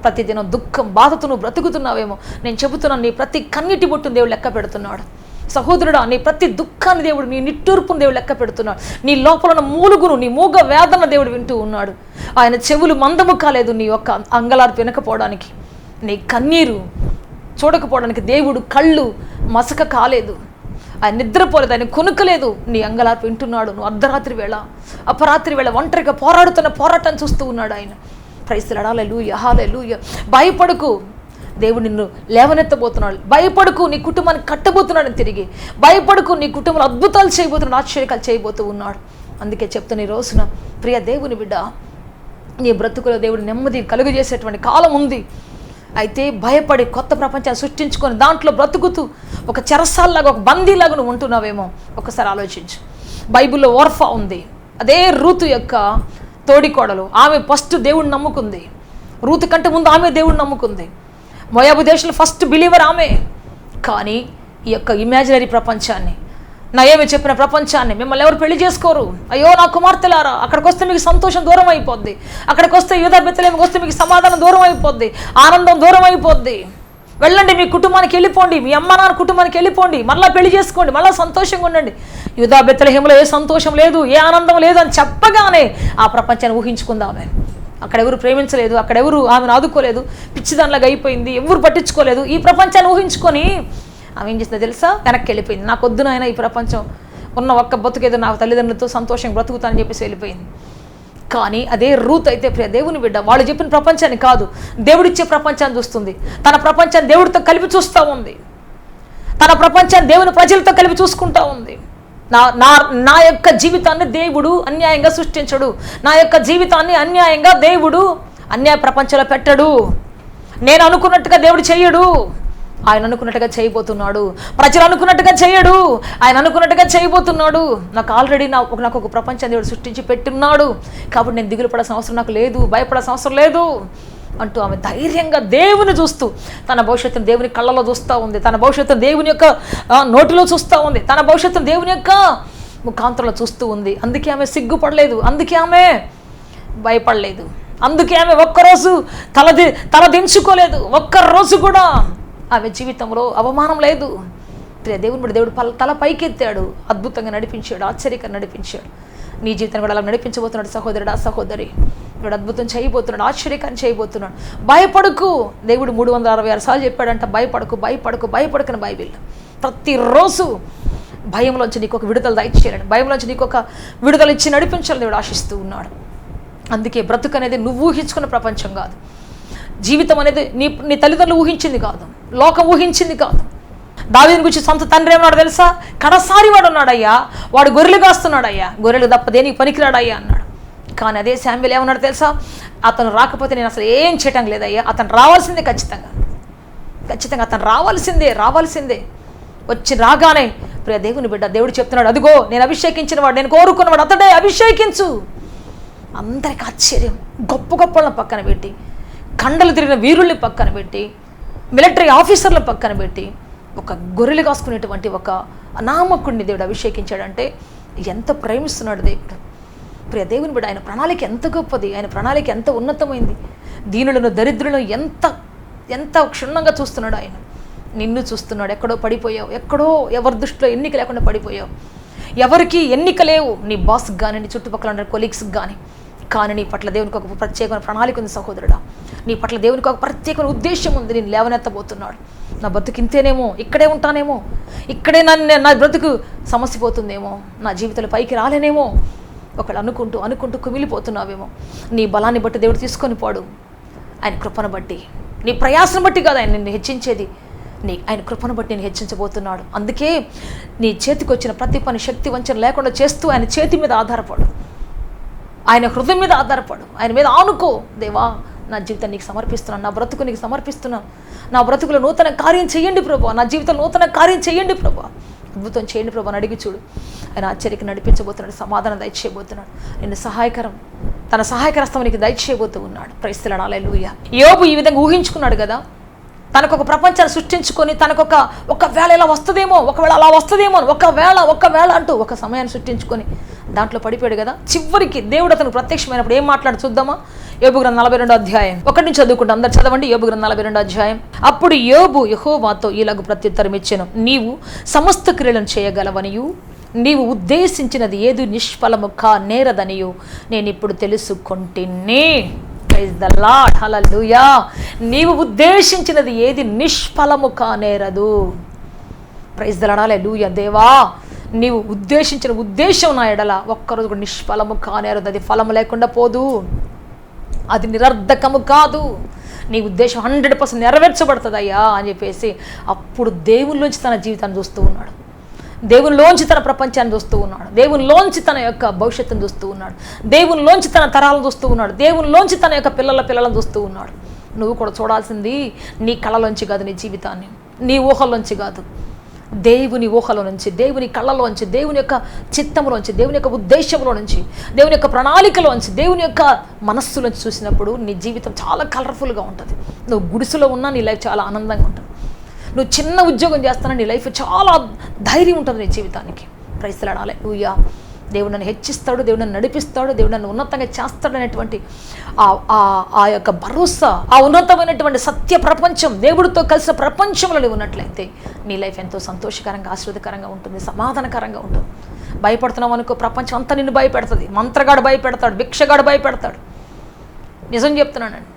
ప్రతిదినం దుఃఖం బాధతో నువ్వు బ్రతుకుతున్నావేమో. నేను చెబుతున్నాను, నీ ప్రతి కన్నీటి బొట్టును దేవుడు లెక్క పెడుతున్నాడు. సహోదరుడా, నీ ప్రతి దుఃఖాన్ని దేవుడు, నీ నిట్టూర్పును దేవుడు లెక్క పెడుతున్నాడు. నీ లోపల మూలుగును, నీ మూగ వేదన దేవుడు వింటూ ఉన్నాడు. ఆయన చెవులు మందము కాలేదు నీ యొక్క అంగలార్పు వినకపోవడానికి, నీ కన్నీరు చూడకపోవడానికి. దేవుడు కళ్ళు మసక కాలేదు, ఆయన నిద్రపోలేదు, ఆయన కొనుక్కలేదు, నీ అంగలార్పు వింటున్నాడు. నువ్వు అర్ధరాత్రి వేళ, అపరాత్రి వేళ ఒంటరిగా పోరాడుతున్న పోరాటాన్ని చూస్తూ ఉన్నాడు ఆయన. ప్రైజ్ లార్డ్, హల్లెలూయా, హల్లెలూయా. భయపడకు, దేవుడు నిన్ను లేవనెత్తబోతున్నాడు. భయపడకు, నీ కుటుంబాన్ని కట్టబోతున్నాడు తిరిగి. భయపడకు, నీ కుటుంబంలో అద్భుతాలు చేయబోతున్నాడు, ఆశ్చర్యాలు చేయబోతూ ఉన్నాడు. అందుకే చెప్తున్న ఈ రోజున ప్రియ దేవుని బిడ్డ, నీ బ్రతుకులో దేవుడు నెమ్మది కలుగజేసేటువంటి కాలం ఉంది. అయితే భయపడి కొత్త ప్రపంచాన్ని సృష్టించుకొని దాంట్లో బ్రతుకుతూ ఒక చెరసాల్లాగా, ఒక బందీలాగా నువ్వు ఉంటున్నావేమో ఒకసారి ఆలోచించు. బైబిల్లో ఓర్ఫా ఉంది, అదే రూతు యొక్క తోడికోడలు. ఆమె ఫస్ట్ దేవుడిని నమ్ముకుంది, రూతు కంటే ముందు ఆమె దేవుడిని నమ్ముకుంది. మోయాబు దేశంలో ఫస్ట్ బిలీవర్ ఆమె. కానీ ఈ యొక్క ఇమాజినరీ ప్రపంచాన్ని, నయోమి చెప్పిన ప్రపంచాన్ని, మిమ్మల్ని ఎవరు పెళ్లి చేసుకోరు, అయ్యో నా కుమార్తెలారా, అక్కడికి వస్తే మీకు సంతోషం దూరం అయిపోద్ది, అక్కడికి వస్తే యూదా బెత్లెహేముకి వస్తే మీకు సమాధానం దూరం అయిపోద్ది, ఆనందం దూరం అయిపోద్ది, వెళ్ళండి మీ కుటుంబానికి వెళ్ళిపోండి, మీ అమ్మ నాన్న కుటుంబానికి వెళ్ళిపోండి, మళ్ళీ పెళ్లి చేసుకోండి, మళ్ళీ సంతోషంగా ఉండండి. యూదా బెత్లెహేములో ఏ సంతోషం లేదు, ఏ ఆనందం లేదు అని చెప్పగానే ఆ ప్రపంచాన్ని ఊహించుకుందామే. అక్కడెవరు ప్రేమించలేదు, అక్కడెవరు ఆమెను ఆదుకోలేదు, పిచ్చిదానిలాగా అయిపోయింది, ఎవరు పట్టించుకోలేదు. ఈ ప్రపంచాన్ని ఊహించుకొని ఆమె ఏం చేస్తుందో తెలుసా, వెనక్కి వెళ్ళిపోయింది. నాకు వద్దునైనా ఈ ప్రపంచం, ఉన్న ఒక్క బతుకేదో నా తల్లిదండ్రులతో సంతోషంగా బ్రతుకుతానని చెప్పేసి వెళ్ళిపోయింది. కానీ అదే రూత్ అయితే ప్రియ దేవుని బిడ్డ వాళ్ళు చెప్పిన ప్రపంచాన్ని కాదు, దేవుడిచ్చే ప్రపంచాన్ని చూస్తుంది. తన ప్రపంచాన్ని దేవుడితో కలిపి చూస్తూ ఉంది. తన ప్రపంచాన్ని దేవుని ప్రజలతో కలిపి చూసుకుంటూ ఉంది. నా యొక్క జీవితాన్ని దేవుడు అన్యాయంగా సృష్టించడు. నా యొక్క జీవితాన్ని అన్యాయంగా దేవుడు అన్యాయ ప్రపంచంలో పెట్టడు. నేను అనుకున్నట్టుగా దేవుడు చెయ్యడు. ఆయన అనుకున్నట్టుగా చేయబోతున్నాడు. ప్రజలు అనుకున్నట్టుగా చేయడు, ఆయన అనుకున్నట్టుగా చేయబోతున్నాడు. నాకు ఆల్రెడీ నాకు ఒక ప్రపంచం దేవుడు సృష్టించి పెట్టున్నాడు. కాబట్టి నేను దిగులు పడాల్సిన అవసరం నాకు లేదు, భయపడాల్సిన అవసరం లేదు అంటూ ఆమె ధైర్యంగా దేవుని చూస్తూ తన భవిష్యత్తును దేవుని కళ్ళలో చూస్తూ ఉంది. తన భవిష్యత్తును దేవుని యొక్క నోటిలో చూస్తూ ఉంది. తన భవిష్యత్తును దేవుని యొక్క ముఖాంతరంలో చూస్తూ ఉంది. అందుకే ఆమె సిగ్గుపడలేదు, అందుకే ఆమె భయపడలేదు, అందుకే ఆమె ఒక్కరోజు తల దించుకోలేదు. ఒక్కరోజు కూడా ఆమె జీవితంలో అవమానం లేదు. దేవుని బట్టి దేవుడు తల పైకెత్తాడు, అద్భుతంగా నడిపించాడు, ఆశ్చర్యకరంగా నడిపించాడు. నీ జీవితాన్ని కూడా అలా నడిపించబోతున్నాడు సహోదరుడు, ఆ సహోదరి. దేవుడు అద్భుతం చేయబోతున్నాడు, ఆశ్చర్యకరం చేయబోతున్నాడు. భయపడకు. దేవుడు 366 సార్లు చెప్పాడంట, భయపడకు భయపడకు భయపడకని బైబిల్. ప్రతిరోజు భయంలోంచి నీకు ఒక విడుదల దయచేయాలని, భయంలోంచి నీకు ఒక విడుదల ఇచ్చి నడిపించాలని దేవుడు ఆశిస్తూ ఉన్నాడు. అందుకే బ్రతుకు అనేది నువ్వు ఊహించుకున్న ప్రపంచం కాదు. జీవితం అనేది నీ తల్లిదండ్రులు ఊహించింది కాదు, లోకం ఊహించింది కాదు. దావీదుని గురించి సొంత తండ్రి ఏమన్నాడు తెలుసా? కడసారి వాడు ఉన్నాడయ్యా, వాడు గొర్రెలు కాస్తున్నాడయ్యా, గొర్రెలు తప్ప దేనికి పనికిరాడయ్యా అన్నాడు. కానీ అదే శామ్యూల్ ఏమన్నాడు తెలుసా? అతను రాకపోతే నేను అసలు ఏం చేయటం లేదయ్యా, అతను రావాల్సిందే, ఖచ్చితంగా అతను రావాల్సిందే. వచ్చి రాగానే ప్రియ దేవుని బిడ్డ దేవుడు చెప్తున్నాడు, అదిగో నేను అభిషేకించిన వాడు, నేను కోరుకున్నవాడు అతడే, అభిషేకించు. అందరికి ఆశ్చర్యం. గొప్ప గొప్పలను పక్కన పెట్టి, కండలు తిరిగిన వీరుల్ని పక్కన పెట్టి, మిలిటరీ ఆఫీసర్ల పక్కన పెట్టి, ఒక గొర్రెలు కాసుకునేటువంటి ఒక అనామకుడిని దేవుడు అభిషేకించాడంటే ఎంత ప్రేమిస్తున్నాడు దేవుడు. ప్రియ దేవుని బిడ్డ, ఆయన ప్రణాళిక ఎంత గొప్పది, ఆయన ప్రణాళిక ఎంత ఉన్నతమైంది. దీనులను దరిద్రులను ఎంత క్షుణ్ణంగా చూస్తున్నాడు ఆయన. నిన్ను చూస్తున్నాడు. ఎక్కడో పడిపోయావు, ఎక్కడో ఎవరి దృష్టిలో ఎన్నిక లేకుండా పడిపోయావు. ఎవరికి ఎన్నిక లేవు, నీ బాస్కి కానీ, నీ చుట్టుపక్కల ఉన్న కొలీగ్స్కి కానీ. కానీ నీ పట్ల దేవునికి ఒక ప్రత్యేకమైన ప్రణాళిక ఉంది సహోదరుడా. నీ పట్ల దేవునికి ఒక ప్రత్యేకమైన ఉద్దేశం ఉంది. నేను లేవనెత్తబోతున్నాడు. నా బ్రతుకు ఇంతేనేమో, ఇక్కడే ఉంటానేమో, ఇక్కడే నా బ్రతుకు సమస్య పోతుందేమో, నా జీవితంలో పైకి రాలేనేమో ఒకళ్ళు అనుకుంటూ కుమిలిపోతున్నావేమో. నీ బలాన్ని బట్టి దేవుడు తీసుకొని పోడు. ఆయన కృపను బట్టి, నీ ప్రయాసం బట్టి కాదు ఆయన నిన్ను హెచ్చించేది, ఆయన కృపను బట్టి నేను హెచ్చించబోతున్నాడు. అందుకే నీ చేతికి వచ్చిన ప్రతి పని శక్తి వంచన లేకుండా చేస్తూ ఆయన చేతి మీద ఆధారపడు, ఆయన హృదయం మీద ఆధారపడు, ఆయన మీద ఆనుకో. దేవా, నా జీవితాన్ని నీకు సమర్పిస్తున్నాను, నా బ్రతుకు నీకు సమర్పిస్తున్నాను, నా బ్రతుకులో నూతన కార్యం చేయండి ప్రభు, నా జీవితంలో నూతన కార్యం చేయండి ప్రభు, అద్భుతం చేయండి ప్రభు అని అడిగి చూడు. ఆయన ఆశ్చర్యకి నడిపించబోతున్నాడు, సమాధానం దయచేయబోతున్నాడు, నిన్ను తన సహాయకరస్తం నీకు దయచేయబోతూ ఉన్నాడు. ప్రైజ్ ది లార్డ్, హల్లెలూయా. యోబు ఈ విధంగా ఊహించుకున్నాడు కదా, తనకు ఒక ప్రపంచాన్ని సృష్టించుకొని ఒకవేళ ఇలా వస్తుందేమో, ఒకవేళ అలా వస్తుందేమో, ఒకవేళ అంటూ ఒక సమయాన్ని సృష్టించుకొని దాంట్లో పడిపోయాడు కదా. చివరికి దేవుడు అతను ప్రత్యక్షమైనప్పుడు ఏం మాట్లాడు చూద్దామా? యోబు గ్రంథం 42వ అధ్యాయం 1 నుంచి చదువుకుంటాం. అందరు చదవండి. యోబు గ్రంథం 42వ అధ్యాయం. అప్పుడు యోబు యెహోవాతో ఇలాగు ప్రత్యుత్తరం ఇచ్చెను, నీవు సమస్త క్రియలను చేయగలవనియు, నీవు ఉద్దేశించినది ఏది నిష్ఫలము నేరదనియు నేను ఇప్పుడు తెలుసుకొంటిని. ప్రైజ్ ది లార్డ్, హల్లెలూయా. నీవు ఉద్దేశించినది ఏది నిష్ఫలము నేరదు. ప్రైజ్ ది లార్డ్, హల్లెలూయా. దేవా, నీవు ఉద్దేశించిన ఉద్దేశం నా ఎడల ఒక్కరోజు కూడా నిష్ఫలము కానేరదు. అది ఫలము లేకుండా పోదు, అది నిరర్ధకము కాదు. నీ ఉద్దేశం 100% నెరవేర్చబడుతుందయ్యా అని చెప్పేసి అప్పుడు దేవునిలోంచి తన జీవితాన్ని చూస్తూ ఉన్నాడు, దేవునిలోంచి తన ప్రపంచాన్ని చూస్తూ ఉన్నాడు, దేవునిలోంచి తన యొక్క భవిష్యత్తును చూస్తూ ఉన్నాడు, దేవునిలోంచి తన తరాలను చూస్తూ ఉన్నాడు, దేవునిలోంచి తన యొక్క పిల్లలను చూస్తూ ఉన్నాడు. నువ్వు కూడా చూడాల్సింది నీ కళలోంచి కాదు, నీ జీవితాన్ని నీ ఊహల్లోంచి కాదు, దేవుని ఊహలో నుంచి, దేవుని కళ్ళలోంచి, దేవుని యొక్క చిత్తంలోంచి, దేవుని యొక్క ఉద్దేశంలో నుంచి, దేవుని యొక్క ప్రణాళికలోంచి, దేవుని యొక్క మనస్సులోంచి చూసినప్పుడు నీ జీవితం చాలా కలర్ఫుల్గా ఉంటుంది. నువ్వు గుడిసెలో ఉన్నా నీ లైఫ్ చాలా ఆనందంగా ఉంటుంది. నువ్వు చిన్న ఉద్యోగం చేస్తానని నీ లైఫ్ చాలా ధైర్యం ఉంటుంది నీ జీవితానికి. ప్రైజ్ ది లార్డ్, హల్లెలూయా. దేవుడు నన్ను హెచ్చిస్తాడు, దేవుడు నన్ను నడిపిస్తాడు, దేవుడు నన్ను ఉన్నతంగా చేస్తాడు అనేటువంటి ఆ యొక్క భరోసా, ఆ ఉన్నతమైనటువంటి సత్య ప్రపంచం, దేవుడితో కలిసిన ప్రపంచంలో నువ్వు ఉన్నట్లయితే నీ లైఫ్ ఎంతో సంతోషకరంగా, ఆశీర్వదకరంగా ఉంటుంది, సమాధానకరంగా ఉంటుంది. భయపడుతున్నావు అనుకో, ప్రపంచం అంతా నిన్ను భయపెడుతుంది. మంత్రగాడు భయపెడతాడు, భిక్షగాడు భయపెడతాడు. నిజం చెప్తున్నానండి.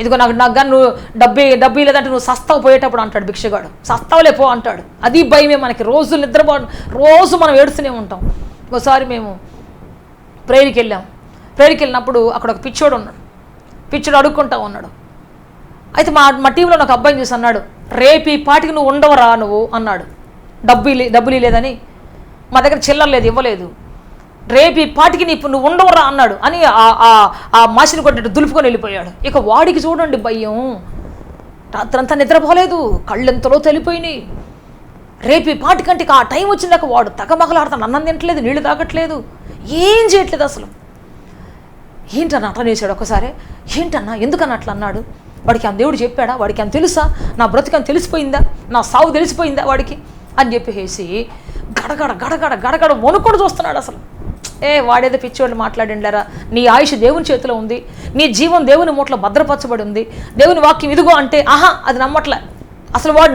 ఇదిగో నాకు కానీ నువ్వు డబ్బు లేదంటే నువ్వు సస్తావు పోయేటప్పుడు అంటాడు భిక్షగాడు, సస్తావులే పో అంటాడు. అది భయమే మనకి. రోజు మనం ఏడుస్తూనే ఉంటాం. ఒకసారి మేము ప్రేయర్కి వెళ్ళాం, ప్రేయర్కి వెళ్ళినప్పుడు అక్కడ ఒక పిచ్చోడు ఉన్నాడు. పిచ్చోడు అడుక్కుంటా ఉన్నాడు. అయితే మా టీంలో నాకు అబ్బాయిని చూసి అన్నాడు, రేపు ఈ పాటికి నువ్వు ఉండవరా నువ్వు అన్నాడు. డబ్బులు లేదని, మా దగ్గర చిల్లర లేదు, ఇవ్వలేదు. రేపు ఈ పాటికి నువ్వు ఉండవరా అన్నాడు అని ఆ మాసిని కొట్టినట్టు దులుపుకొని వెళ్ళిపోయాడు. ఇక వాడికి చూడండి భయం, రాత్రంతా నిద్రపోలేదు, కళ్ళెంతలో తెలిపోయినాయి. రేపు ఈ పాటికంటే ఆ టైం వచ్చిందాక వాడు తగమగలాడుతాను, అన్నం తింటలేదు, నీళ్లు తాగట్లేదు, ఏం చేయట్లేదు అసలు. ఏంటన్నా అట్లా చేశాడు ఒక్కసారి. ఏంటన్నా ఎందుకన్నా అట్లా అన్నాడు? వాడికి ఆ దేవుడు చెప్పాడా? వాడికి అని తెలుసా? నా బ్రతుకని తెలిసిపోయిందా? నా సావు తెలిసిపోయిందా వాడికి అని చెప్పేసి గడగడ గడగడ గడగడ వణుకొని చూస్తున్నాడు అసలు. వాడేదో పిచ్చివాళ్ళు మాట్లాడిండారా? నీ ఆయుష్ దేవుని చేతిలో ఉంది, నీ జీవం దేవుని మూటలో భద్రపరచబడి ఉంది, దేవుని వాక్యం ఇదిగో అంటే అది నమ్మట్లే అసలు. వాడు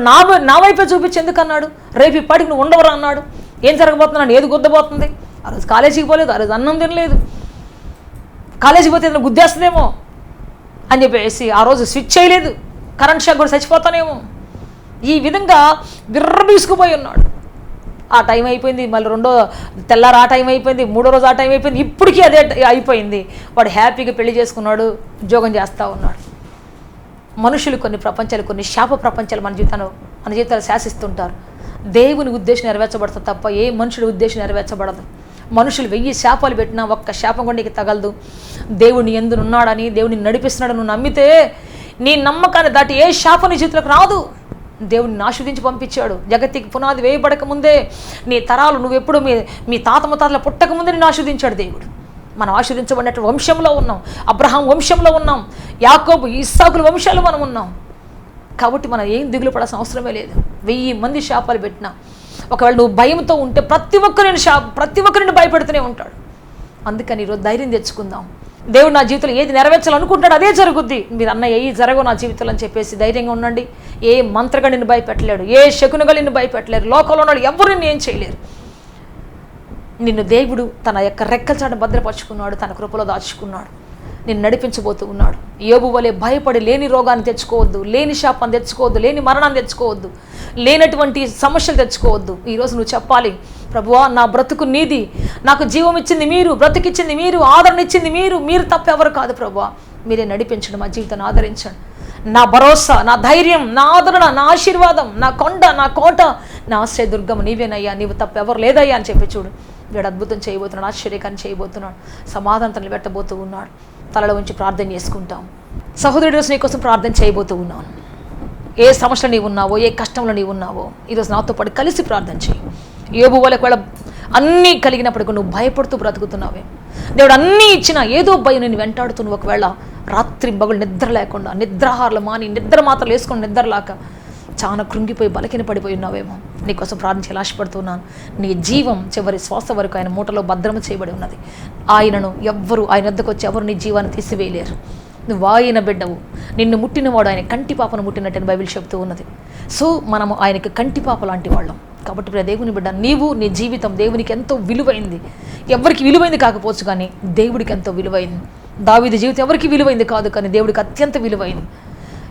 నా వైపే చూపించి ఎందుకన్నాడు? రేపు ఇప్పటికి నువ్వు ఉండవరా అన్నాడు. ఏం జరగబోతున్నాడు? ఏది గుద్దబోతుంది? ఆ రోజు కాలేజీకి పోలేదు, ఆ రోజు అన్నం తినలేదు, కాలేజీకి పోతే ఏదైనా గుద్దేస్తుందేమో అని చెప్పేసి ఆ రోజు స్విచ్ చేయలేదు, కరెంట్ షాక్ కూడా చచ్చిపోతానేమో. ఈ విధంగా బిర్రబీసుకుపోయి ఉన్నాడు. ఆ టైం అయిపోయింది, మళ్ళీ రెండో తెల్లారు ఆ టైం అయిపోయింది, మూడో రోజు ఆ టైం అయిపోయింది, ఇప్పటికీ అదే అయిపోయింది. వాడు హ్యాపీగా పెళ్లి చేసుకున్నాడు, ఉద్యోగం చేస్తూ ఉన్నాడు. మనుషులు కొన్ని ప్రపంచాలు, కొన్ని శాప ప్రపంచాలు మన జీవితాలు శాసిస్తుంటారు. దేవుని ఉద్దేశం నెరవేర్చబడుతుంది తప్ప ఏ మనుషుడి ఉద్దేశం నెరవేర్చబడదు. మనుషులు 1000 శాపాలు పెట్టినా ఒక్క శాపం కూడా నీకు తగలదు. దేవుడిని ఎందునున్నాడని, దేవుడిని నడిపిస్తున్నాడు నువ్వు నమ్మితే నీ నమ్మకాన్ని దాటి ఏ శాపం నీ జీవితంలోకి రాదు. దేవుడిని ఆశీర్వదించి పంపించాడు. జగత్తుకి పునాది వేయబడక ముందే నీ తరాలు, నువ్వెప్పుడు మీ తాత ముత్తాతల పుట్టక ముందే నిన్ను ఆశీర్వదించాడు దేవుడు. మనం ఆశీర్వించబడినట్టు వంశంలో ఉన్నాం, అబ్రహాం వంశంలో ఉన్నాం, యాకోబు ఇస్సాకుల వంశాలు మనం ఉన్నాం. కాబట్టి మనం ఏం దిగులు పడాల్సిన అవసరమే లేదు. 1000 మంది శాపాలు పెట్టినా ఒకవేళ నువ్వు భయంతో ఉంటే ప్రతి ఒక్కరిని భయపెడుతూనే ఉంటాడు. అందుకని ఈరోజు ధైర్యం తెచ్చుకుందాం. దేవుడు నా జీవితంలో ఏది నెరవేర్చాలనుకుంటాడు అదే జరుగుద్ది. మీరు అన్న ఏవి జరగవు నా జీవితంలో అని చెప్పేసి ధైర్యంగా ఉండండి. ఏ మంత్రగా నిన్ను భయపెట్టలేడు, ఏ శకునుగా నిన్ను భయపెట్టలేరు, లోకంలో ఉన్నాడు ఎవరు నిన్ను ఏం చేయలేరు. నిన్ను దేవుడు తన యొక్క రెక్కల చాటున భద్రపరుచుకున్నాడు, తన కృపలో దాచుకున్నాడు, నిన్ను నడిపించబోతూ ఉన్నాడు. యోబు వలె భయపడి లేని రోగాన్ని తెచ్చుకోవద్దు, లేని శాపాన్ని తెచ్చుకోవద్దు, లేని మరణాన్ని తెచ్చుకోవద్దు, లేనటువంటి సమస్యలు తెచ్చుకోవద్దు. ఈరోజు నువ్వు చెప్పాలి, ప్రభువా నా బ్రతుకు నీది, నాకు జీవం ఇచ్చింది మీరు, బ్రతుకిచ్చింది మీరు, ఆదరణ ఇచ్చింది మీరు తప్పెవరు కాదు ప్రభువా, మీరే నడిపించండి, మా జీవితాన్ని ఆదరించండి. నా భరోసా, నా ధైర్యం, నా ఆదరణ, నా ఆశీర్వాదం, నా కొండ, నా కోట, నా ఆశ్రయదుర్గం నీవేనయ్యా, నీవు తప్పెవరు లేదయ్యా అని చెప్పి చూడు. వీడు అద్భుతం చేయబోతున్నాడు, ఆశ్చర్యకాన్ని చేయబోతున్నాడు, సమాధానం నిలబెట్టబోతూ ఉన్నాడు. తలలో ఉంచి ప్రార్థన చేసుకుంటాం. సహోదరుడి రోజు నీ కోసం ప్రార్థన చేయబోతూ ఉన్నాను. ఏ సమస్యలో నీవు ఉన్నావో, ఏ కష్టంలో నీవు ఉన్నావో ఈరోజు నాతో పాటు కలిసి ప్రార్థన చేయి. యోబు వలె ఒకవేళ అన్నీ కలిగినప్పటికీ నువ్వు భయపడుతూ బ్రతుకుతున్నావే, దేవుడు అన్నీ ఇచ్చినా ఏదో భయం నేను వెంటాడుతూ నువ్వు ఒకవేళ రాత్రి పగలు నిద్ర లేకుండా, నిద్రాహారాలు మాని, నిద్ర మాత్రం వేసుకొని నిద్రలాక చాలా కృంగిపోయి బలకిన పడిపోయి ఉన్నావేమో, నీకోసం ప్రార్థించి ఆశపడుతున్నాను. నీ జీవం చివరి శ్వాస వరకు ఆయన మూటలో భద్రమ చేయబడి ఉన్నది. ఆయన వద్దకు వచ్చి ఎవరు నీ జీవాన్ని తీసివేయలేరు. నువ్వు ఆయన బిడ్డవు, నిన్ను ముట్టినవాడు ఆయన కంటి పాపను ముట్టినట్టు బైబిల్ చెప్తూ ఉన్నది. సో మనము ఆయనకి కంటి పాప లాంటి వాళ్ళం. కాబట్టి ప్రియ దేవుని బిడ్డ, నీవు నీ జీవితం దేవునికి ఎంతో విలువైంది. ఎవరికి విలువైంది కాకపోవచ్చు కానీ దేవుడికి ఎంతో విలువైంది. దావీదు జీవితం ఎవరికి విలువైంది కాదు కానీ దేవుడికి అత్యంత విలువైంది.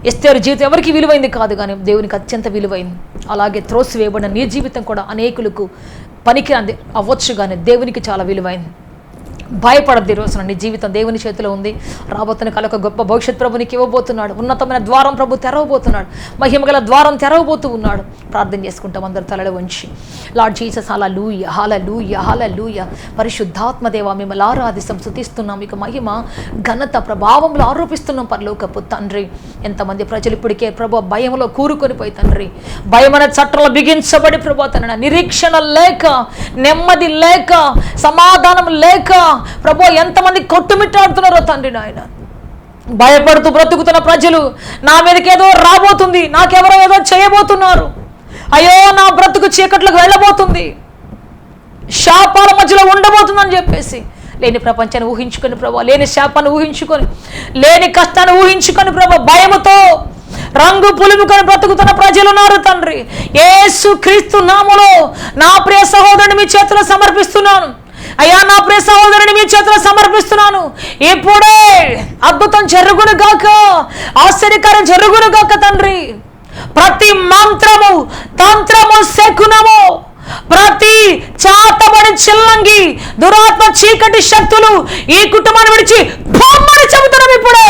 ఎస్తేరు జీవితం ఎవరికి విలువైంది కాదు కానీ దేవునికి అత్యంత విలువైంది. అలాగే త్రోసివేయబడిన నీ జీవితం కూడా అనేకులకు పనికిరాంది అవ్వచ్చు కానీ దేవునికి చాలా విలువైంది. భయపడద్దు. ఈరోజున నీ జీవితం దేవుని చేతిలో ఉంది. రాబోతున్న కాలం ఒక గొప్ప భవిష్యత్ ప్రభు నీకు ఇవ్వబోతున్నాడు. ఉన్నతమైన ద్వారం ప్రభు తెరవబోతున్నాడు. మహిమగల ద్వారం తెరవబోతూ ఉన్నాడు. ప్రార్థన చేసుకుంటాం అందరు తలలో వంచి. లార్డ్ జీసస్, హల్లెలూయా, హల్లెలూయా, హల్లెలూయా. పరిశుద్ధాత్మ దేవా, మిమ్మల్ని ఆరాధిస్తాం, స్తుతిస్తున్నాం, మీకు మహిమ ఘనత ప్రభావంలో ఆరోపిస్తున్నాం పరలోకపు తండ్రి. ఎంతమంది ప్రజలు ఇప్పటికే ప్రభు భయంలో కూరుకొని పోయి తండ్రి, భయమైన చట్టంలో బిగించబడి ప్రభు తన నిరీక్షణ లేక, నెమ్మది లేక, సమాధానం లేక ప్రభు ఎంతమంది కొట్టుమిట్టాడుతున్నారో తండ్రి నాయన. భయపడుతూ బ్రతుకుతున్న ప్రజలు, నా మీదకి ఏదో రాబోతుంది, నాకెవరో ఏదో చేయబోతున్నారు, అయ్యో నా బ్రతుకు చీకట్లకు వెళ్ళబోతుంది, శాపాల మధ్యలో ఉండబోతుందని చెప్పేసి లేని ప్రపంచాన్ని ఊహించుకొని ప్రభు, లేని శాపాన్ని ఊహించుకొని, లేని కష్టాన్ని ఊహించుకొని ప్రభు భయముతో రంగు పులుముకొని బ్రతుకుతున్న ప్రజలు ఉన్నారు తండ్రి. యేసు క్రీస్తు నామములో నా ప్రియ సహోదరుని మీ చేతిలో సమర్పిస్తున్నాను అయ్యా, నా ప్రియ సహోదరుని మీ చేతిలో సమర్పిస్తున్నాను. ఇప్పుడే అద్భుతం జరుగును గాక, ఆశ్చర్యకార్యం జరుగును గాక తండ్రి. ప్రతి మంత్రము, తంత్రము, శకునము ప్రతి చాతబడి చిల్లంగి దురాత్మ చీకటి శక్తులు ఈ కుటుంబాన్ని విడిచి బొమ్మని చెబుతున్నాం. ఇప్పుడే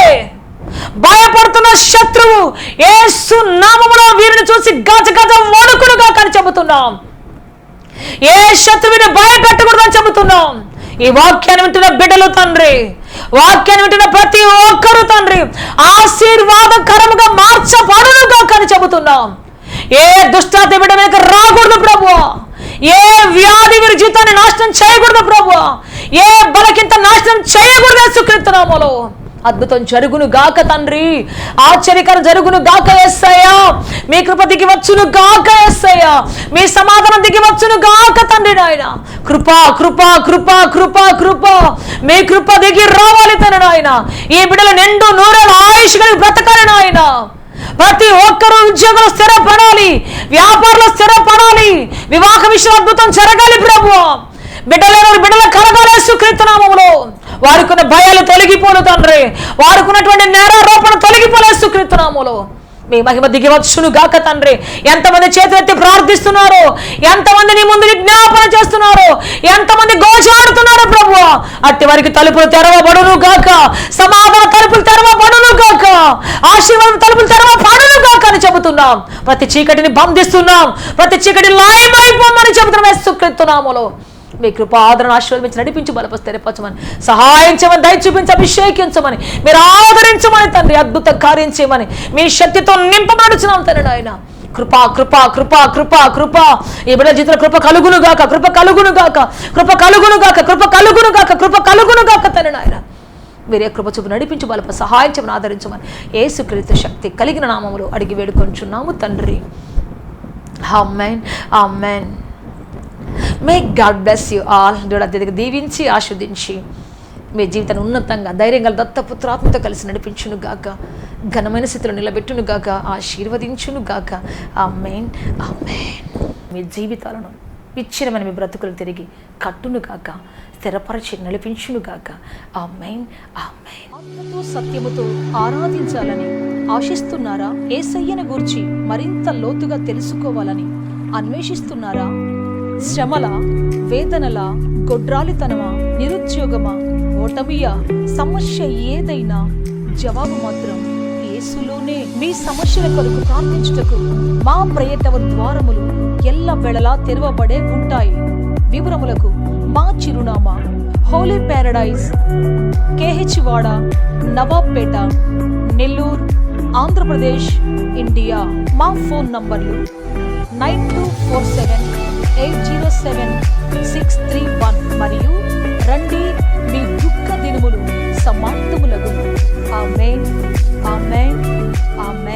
భయపడుతున్న శత్రువు యేసు నామములో వీరిని చూసి గజ గజ వణుకునుగా కానీ చెబుతున్నాం. ఏ శత్రువుని భయపెట్టకూడదని చెబుతున్నాం. ఈ వాక్యాన్ని వింటున్న బిడ్డలు తండ్రి, వాక్యాన్ని వింటున్న ప్రతి ఒక్కరు తండ్రి ఆశీర్వాదకరముగా మార్చబడునుగా కానీ చెబుతున్నాం. ఏ దుష్టాత్మ బిడ్డ మీద రాకూడదు ప్రభువా. ఏ వ్యాధి వీరి జీవితాన్ని నాశనం చేయకూడదు ప్రభువా. ఏ బలకింత నాశనం చేయకూడదు యేసుక్రీస్తు నామములో. అద్భుతం జరుగును గాక తండ్రి, ఆశ్చర్యకరం జరుగును గాక యేసయ్యా. మీ కృప దిగి వచ్చును గాక యేసయ్యా. మీ సమాధానం దిగి వచ్చును గాక తండ్రి. నాయన కృప కృప కృప కృప కృప మీ కృప దిగి రావాలి తండ్రి. నాయన ఈ బిడ్డలు నిండు నూరేళ్ళ ఆయుష్ కలిగి బ్రతకాలి నాయన. ప్రతి ఒక్కరూ ఉద్యోగులు స్థిరపడాలి, వ్యాపారంలో స్థిరపడాలి, వివాహ విషయంలో అద్భుతం జరగాలి ప్రభువా. బిడ్డల కలగాలి యేసుక్రీస్తు నామములో. వారికి ఉన్న భయాలు తొలగిపోను తండ్రి, వారికి ఉన్నటువంటి నేరారోపణ తొలగిపోలే యేసుక్రీస్తు నామములో. మీ మహిమ దిగి వచ్చును గాక తండ్రి. ఎంతమంది చేతులెత్తి ప్రార్థిస్తున్నారు, ఎంతమంది నీ ముందు విజ్ఞాపన చేస్తున్నారు, ఎంతమంది గోజాడుతున్నారు ప్రభువా. అట్టి వారికి తలుపులు తెరవబడును గాక, సమాధాన తలుపులు తెరవబడును గాక, ఆశీర్వాదం తలుపులు తెరవబడును గాక అని చెబుతున్నాం. ప్రతి చీకటిని బంధిస్తున్నాం, ప్రతి చీకటి లయమైపోమని చెబుతున్నాం యేసుక్రీస్తు నామములో. మీ కృప ఆదరణ ఆశీర్వదించి నడిపించి బలపరిచి స్థిరపరచమని, సహాయం చేయమని, దయ చూపించి అభిషేకించమని, మీరు ఆదరించమని తండ్రి, అద్భుత కార్యం చేయమని, మీ శక్తితో నింపబడుచున్నాం తండ్రి. నాయన కృప కృప కృప కృప కృప ఈ బిడ్డ జీవితంలో కృప కలుగును గాక, కృప కలుగును గాక, కృప కలుగును గాక, కృప కలుగును గాక, కృప కలుగును గాక తండ్రి. నాయన మీరే కృప చూపు నడిపించి బలపరిచి సహాయం చేయమని, ఆదరించమని యేసుక్రీస్తు శక్తి కలిగిన నామములో అడిగి వేడుకొంచున్నాము తండ్రి. ఆమేన్ ఆమేన్. May God bless you all. దేవుడు అత్యధిక దీవించి ఆస్వాదించి మీ జీవితాన్ని ఉన్నతంగా ధైర్యంగా దత్తపుత్రాత్మతో కలిసి నడిపించును గాక, ఘనమైన స్థితిలో నిలబెట్టును గాక, ఆశీర్వదించును గాక. ఆమేన్ ఆమేన్. మీ జీవితాలను విచ్ఛిన్నమైన మీ బ్రతుకులు తిరిగి కట్టును గాక, స్థిరపరిచి నడిపించును గాక. ఆమేన్ ఆమేన్. ఆత్మతో సత్యముతో ఆరాధించాలని ఆశిస్తున్నారా? యేసయ్యను గూర్చి మరింత లోతుగా తెలుసుకోవాలని అన్వేషిస్తున్నారా? శ్రమల, వేదనల, గొడ్రాలితనమా, నిరుద్యోగమా, ఓటమియా, సమస్య ఏదైనా జవాబు మాత్రం యేసులోనే. మీ సమస్యల కొరకు ప్రార్థించుటకు మా ప్రయత్న ద్వారములు ఎల్ల వేళలా తెరవబడే ఉంటాయి. వివరములకు మా చిరునామా హోలీ ప్యారడైజ్, కేహెచ్ వాడ, నవాబ్పేట, నెల్లూరు, ఆంధ్రప్రదేశ్, ఇండియా. మా ఫోన్ నంబర్లు 9247807631 మరియు రండి, మీ దుఃఖ దినములు సమాప్తములగును. ఆమేన్ ఆమేన్ ఆమేన్.